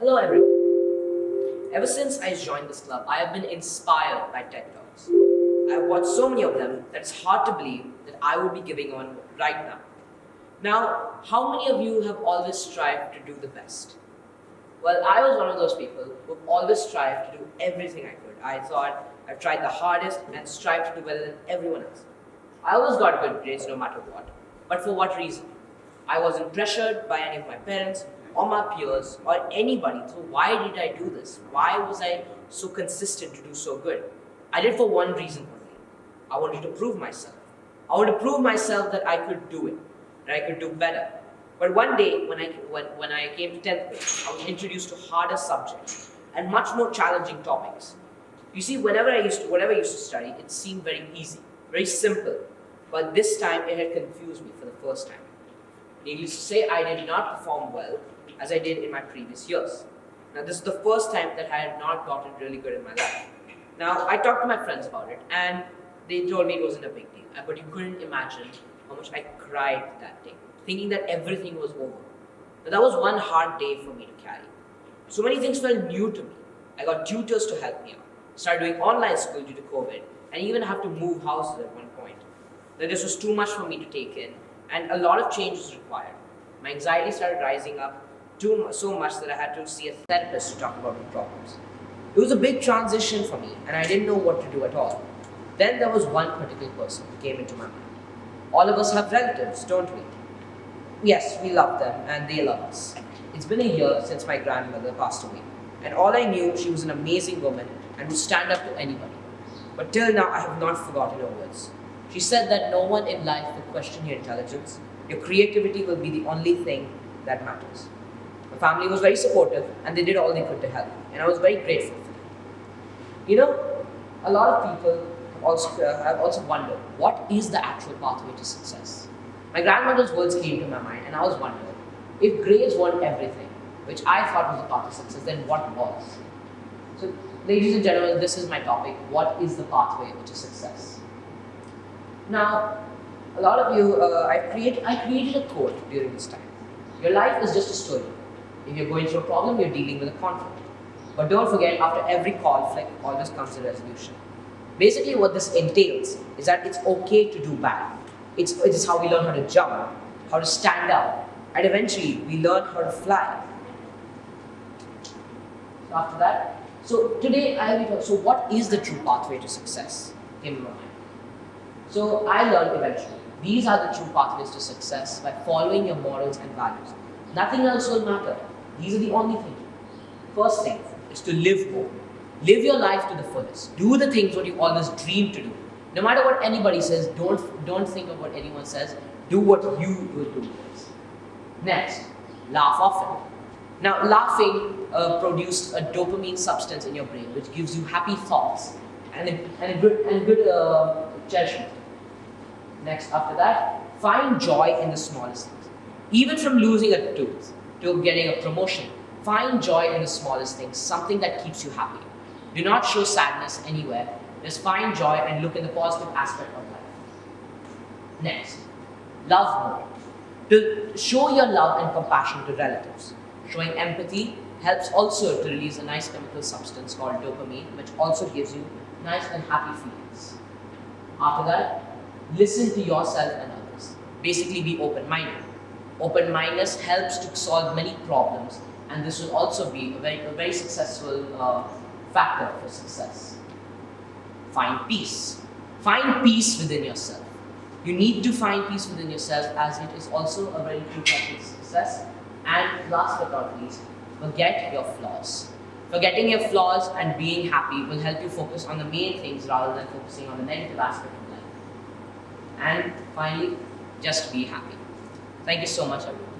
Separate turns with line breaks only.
Hello everyone. Ever since I joined this club, I have been inspired by TED Talks. I have watched so many of them that it's hard to believe that I would be giving one right now. Now, how many of you have always strived to do the best? Well, I was one of those people who always strived to do everything I could. I thought I've tried the hardest and strived to do better than everyone else. I always got good grades no matter what. But for what reason? I wasn't pressured by any of my parents or my peers or anybody. So why did I do this? Why was I so consistent to do so good? I did for one reason only. I wanted to prove myself. I wanted to prove myself that I could do it, that I could do better. But one day, when I came to 10th grade, I was introduced to harder subjects and much more challenging topics. You see, whatever I used to study, it seemed very easy, very simple. But this time, it had confused me for the first time. Needless to say, I did not perform well as I did in my previous years. Now, this is the first time that I had not gotten really good in my life. Now, I talked to my friends about it, and they told me it wasn't a big deal. But you couldn't imagine how much I cried that day, thinking that everything was over. But that was one hard day for me to carry. So many things felt new to me. I got tutors to help me out, started doing online school due to COVID, and even have to move houses at one point. Then this was too much for me to take in, and a lot of change was required. My anxiety started rising up so much that I had to see a therapist to talk about my problems. It was a big transition for me, and I didn't know what to do at all. Then there was one particular person who came into my mind. All of us have relatives, don't we? Yes, we love them, and they love us. It's been a year since my grandmother passed away, and all I knew, she was an amazing woman and would stand up to anybody. But till now, I have not forgotten her words. She said that no one in life will question your intelligence. Your creativity will be the only thing that matters. My family was very supportive, and they did all they could to help, and I was very grateful for them. You know, a lot of people have also wondered, what is the actual pathway to success? My grandmother's words came to my mind, and I was wondering, if grades weren't everything, which I thought was the path to success, then what was? So, ladies and gentlemen, this is my topic. What is the pathway to success? Now, a lot of you, I created a quote during this time. Your life is just a story. If you're going through a problem, you're dealing with a conflict. But don't forget, after every conflict, always comes a resolution. Basically, what this entails is that it's okay to do bad. It is how we learn how to jump, how to stand up, and eventually we learn how to fly. So after that, today I will talk. So what is the true pathway to success in my mind? So I learned eventually. These are the true pathways to success by following your morals and values. Nothing else will matter. These are the only things. First thing is to live more. Live your life to the fullest. Do the things what you always dream to do. No matter what anybody says, don't think of what anyone says. Do what you will do. Next, laugh often. Now, laughing produces a dopamine substance in your brain, which gives you happy thoughts and a good judgment. Next, after that, find joy in the smallest things. Even from losing a tooth to getting a promotion, find joy in the smallest things, something that keeps you happy. Do not show sadness anywhere. Just find joy and look at the positive aspect of life. Next, love more. To show your love and compassion to relatives. Showing empathy helps also to release a nice chemical substance called dopamine, which also gives you nice and happy feelings. After that, listen to yourself and others. Basically, be open-minded. Open-mindedness helps to solve many problems, and this will also be a very successful factor for success. Find peace. Find peace within yourself. You need to find peace within yourself, as it is also a very true factor of success. And last but not least, forget your flaws. Forgetting your flaws and being happy will help you focus on the main things rather than focusing on the negative aspect of life. And finally, just be happy. Thank you so much, everyone.